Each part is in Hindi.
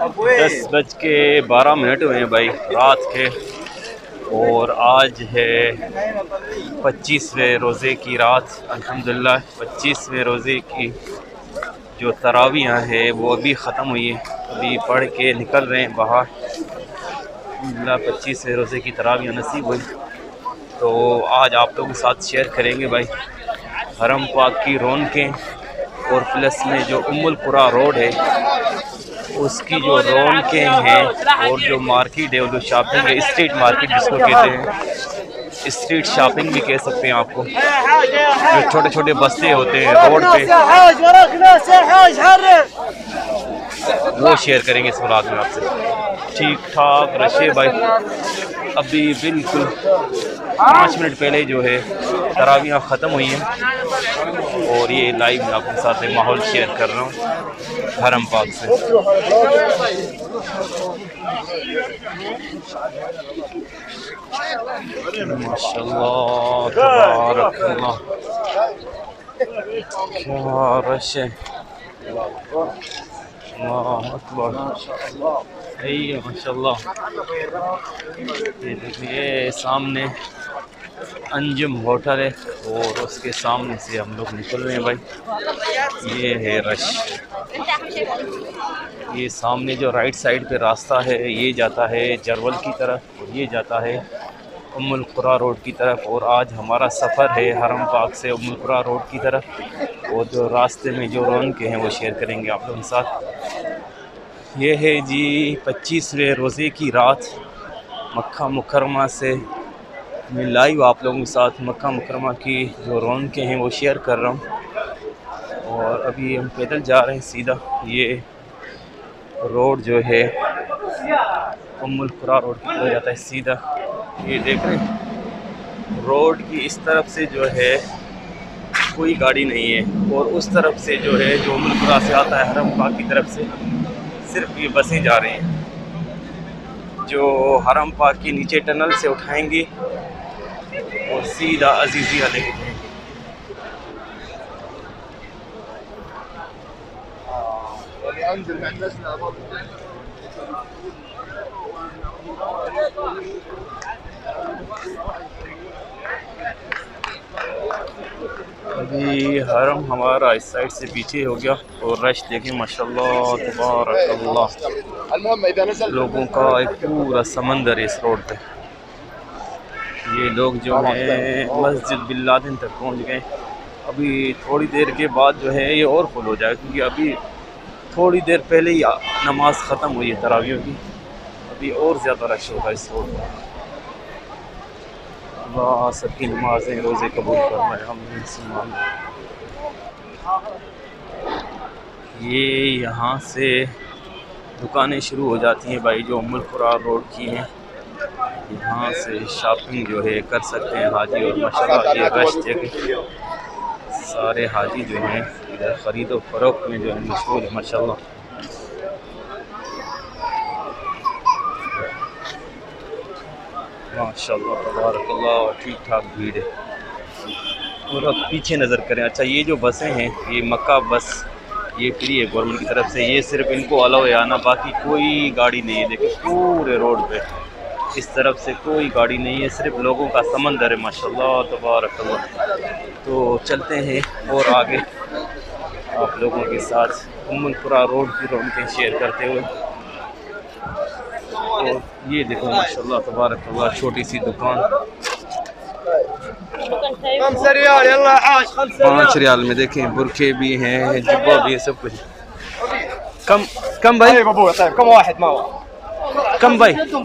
10:12 हुए हैं भाई रात के। और आज है 25वें रोज़े की रात। अल्हम्दुलिल्लाह 25वें रोज़े की जो तरावियाँ है वो अभी ख़त्म हुई है, अभी पढ़ के निकल रहे हैं बाहर। अल्हम्दुलिल्लाह 25वें रोज़े की तरावियाँ नसीब हुई, तो आज आप लोगों के साथ शेयर करेंगे भाई हरम पाक की रौनकें, और प्लस में जो उम्मुल कुरा रोड है उसकी जो रौनकें हैं, और जो मार्केट है, वो जो शॉपिंग है, स्ट्रीट मार्केट जिसको कहते हैं, स्ट्रीट शॉपिंग भी कह सकते हैं आपको। जो छोटे छोटे बस्ते होते हैं रोड पे, वो शेयर करेंगे इस व्लॉग में आपसे। ठीक ठाक रशे भाई, अभी बिल्कुल 5 मिनट पहले जो है तरावियाँ ख़त्म हुई हैं, और ये लाइव मैं आपके साथ माहौल शेयर कर रहा हूँ हरम पाक से। माशाल्लाह तबारकल्लाह, क्या रश है, अल्लाह अकबर, माशाल्लाह। ये देखिए सामने अंजुम होटल है, और उसके सामने से हम लोग निकल रहे हैं भाई। ये है रश, ये सामने जो राइट साइड पे रास्ता है ये जाता है जरवल की तरफ, और ये जाता है उम्मुल कुरा रोड की तरफ। और आज हमारा सफ़र है हरम पाक से उम्मुल कुरा रोड की तरफ, और जो रास्ते में जो रौनकें हैं वो शेयर करेंगे आप लोगों के साथ। ये है जी 25वें रोज़े की रात मक्का मुकरमा से। मैं लाइव आप लोगों के साथ मक्का मुकरमा की जो रौनकें हैं वो शेयर कर रहा हूँ। और अभी हम पैदल जा रहे हैं सीधा, ये रोड जो है उम्मुल कुरा रोड की तरफ जाता है सीधा। ये देख रहे हैं रोड की इस तरफ से जो है कोई गाड़ी नहीं है, और उस तरफ से जो है जो उम्मुल कुरा से आता है हरम पाक की तरफ से सिर्फ ये बसें जा रही हैं, जो हरम पाक के नीचे टनल से उठाएंगी और सीधा अजीज़िया लेके जाएंगे। अभी हरम हमारा इस साइड से पीछे हो गया, और रश देखें माशाल्लाह तबारकल्लाह, लोगों का एक पूरा समंदर है इस रोड पे। ये लोग जो हैं मस्जिद बिन लादेन तक पहुंच गए। अभी थोड़ी देर के बाद जो है ये और फुल हो जाएगा, क्योंकि अभी थोड़ी देर पहले ही नमाज ख़त्म हुई है तरावियों की, अभी और ज़्यादा रश होगा इस रोड पर। अल्लाह सबकी नमाज़ें रोज़े कबूल फरमाए, आमीन। ये यहाँ से दुकानें शुरू हो जाती हैं भाई जो उम्मुल कुरा रोड की हैं, यहाँ से शॉपिंग जो है कर सकते हैं हाजी। और माशाल्लाह ये रश देखें, सारे हाजी जो हैं इधर ख़रीदो फरोख्त में जो है मशहूर है माशाल्लाह। माशाल्लाह तबारकल्लाह, ठीक ठाक भीड़ है। और अब पीछे नज़र करें, अच्छा ये जो बसें हैं ये मक्का बस, ये फ्री है गवर्नमेंट की तरफ से, ये सिर्फ इनको अलाउ है आना, बाकी कोई गाड़ी नहीं है। देखिए पूरे रोड पे इस तरफ से कोई गाड़ी नहीं है, सिर्फ लोगों का समंदर है माशाल्लाह तबारकल्लाह। तो चलते हैं और आगे आप लोगों के साथ उम्मुल कुरा रोड की रौनकें शेयर करते हुए। और ये देखो माशाल्लाह तबारकल्लाह छोटी सी दुकान, 5 रियाल में देखें बुरखे भी हैं, जुब्बा भी है, सब कुछ। कम भाई, कम वाहिद माओ, कम भाई, कम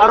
4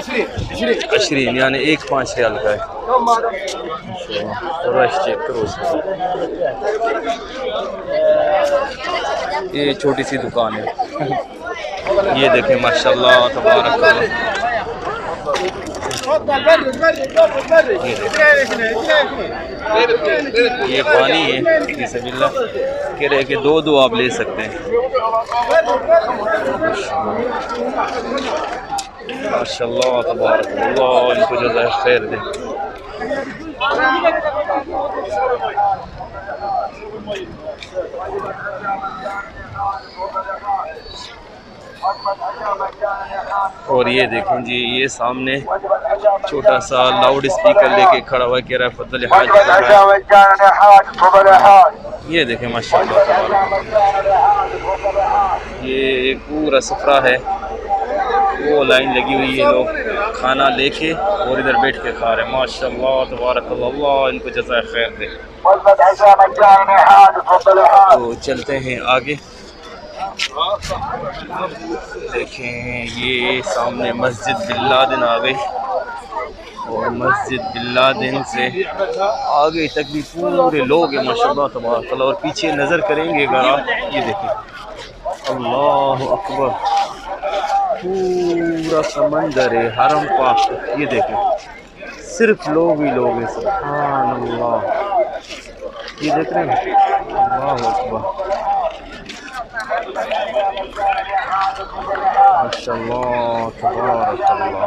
20 यानी एक 5 रियाल का है। रश चेक करो, ये छोटी सी दुकान है। ये देखें माशाल्लाह तबारकल्लाह, ये पानी है, बिस्मिल्लाह कह रहे कि 2 आप ले सकते हैं। माशाल्लाह तबारकल्लाह, इनको जज़ाए खैर दे। और ये देखें जी, ये सामने छोटा सा लाउड स्पीकर लेके खड़ा हुआ, कह रहा है फजल हाज कर रहा है। ये देखें माशाल्लाह तबारक, ये पूरा सफरा है, वो लाइन लगी हुई है, लोग खाना लेके और इधर बैठ के खा रहे हैं। माशाल्लाह तबारक अल्लाह, इनको जज़ाए खैर दे। तो चलते हैं आगे। देखें ये सामने मस्जिद बिल्लादिन आ गई, और मस्जिद बिल्लादिन से आगे तक भी पूरे लोग हैं माशाल्लाह तबारक अल्लाह। और पीछे नज़र करेंगे अगर आप, ये देखें अल्लाह अकबर, पूरा समंदर है हरम पाक, ये देखें सिर्फ लोग ही लोग हैं। सुभान अल्लाह, ये देख रहे हैं, अल्लाह अकबर, माशाल्लाह तबारक अल्लाह।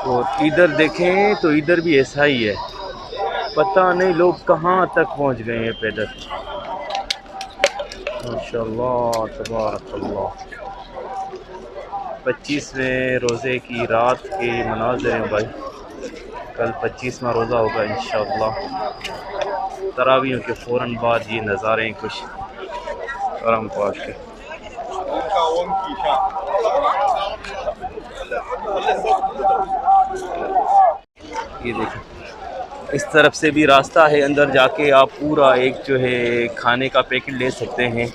और इधर देखें तो इधर भी ऐसा ही है, पता नहीं लोग कहाँ तक पहुँच गए हैं पैदल। माशाल्लाह तबारक अल्लाह। 25वें रोज़े की रात के मनाज़िर हैं भाई, कल 25वां रोज़ा होगा इंशाअल्लाह। तरावियों के फ़ौरन बाद ये नज़ारे हैं कुछ हरम पाक के। ये देखें इस तरफ से भी रास्ता है, अंदर जाके आप पूरा एक जो है खाने का पैकेट ले सकते हैं।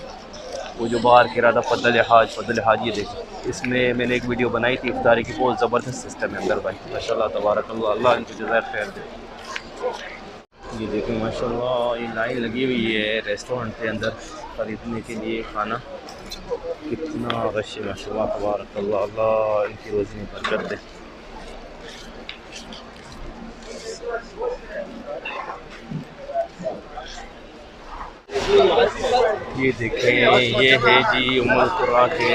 वो जो बाहर कह रहा था फजल हाज, ये देखें, इसमें मैंने एक वीडियो बनाई थी इफ्तारी की, बहुत ज़बरदस्त सिस्टम है अंदर भाई, माशाल्लाह तबारक अल्लाह, अल्लाह इनको जज़ाए खैर दे। ये देखें माशाल्लाह, ये लाइन लगी हुई है रेस्टोरेंट के अंदर ख़रीदने के लिए खाना, कितना रश है माशाल्लाह तबारक अल्लाह, अल्लाह इनकी रोज़ी में बरकत दे। ये देखें ये है जी उम्मुल कुरा के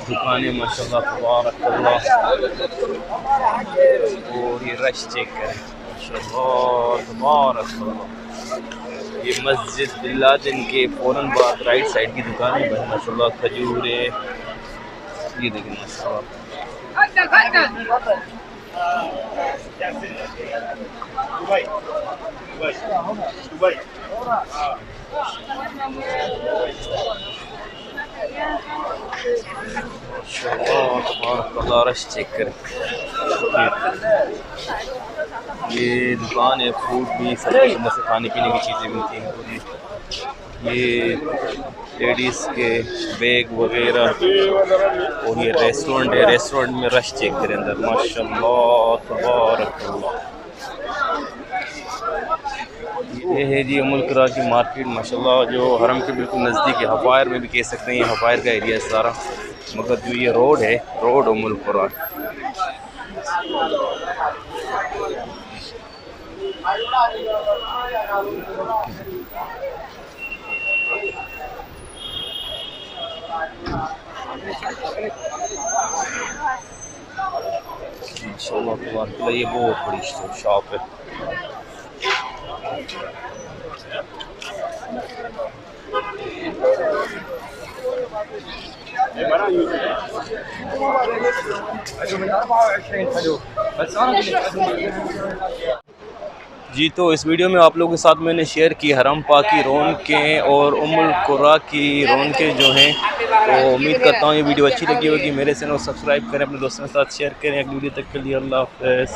दुकानें माशाल्लाह तबारक अल्लाह। और ये रश चेक करें माशाल्लाह तबारक अल्लाह। ये मस्जिद बिल्लादिन के फ़ौरन बाद राइट साइड की दुकान है माशाल्लाह, खजूर है, ये देखें माशाल्लाह। रश चेक करें, ये दुकान है, फूड भी सब अंदर से खाने पीने की चीज़ें मिलती हैं। ये लेडीज़ के बैग वगैरह, और ये रेस्टोरेंट है, रेस्टोरेंट में रश चेक करें अंदर माशाल्लाह तबारक अल्लाह। ये है जी उम्मुल कुरा की मार्केट माशाल्लाह, जो हरम के बिल्कुल नज़दीक है, हफ़ायर में भी कह सकते हैं, ये हफ़ायर का एरिया है सारा, मगर जो ये रोड है, रोड उम्मुल कुरा। इंशाअल्लाह तबारक, ये बहुत बड़ी शॉप है। जी तो इस वीडियो में आप लोगों के साथ मैंने शेयर की हरम पाक की रौनकें और उम्मुल कुरा की रौनकें जो हैं। तो उम्मीद करता हूँ ये वीडियो अच्छी लगी होगी। मेरे चैनल को सब्सक्राइब करें, अपने दोस्तों के साथ शेयर करें। अगली वीडियो तक के लिए अल्लाह हाफ़िज़।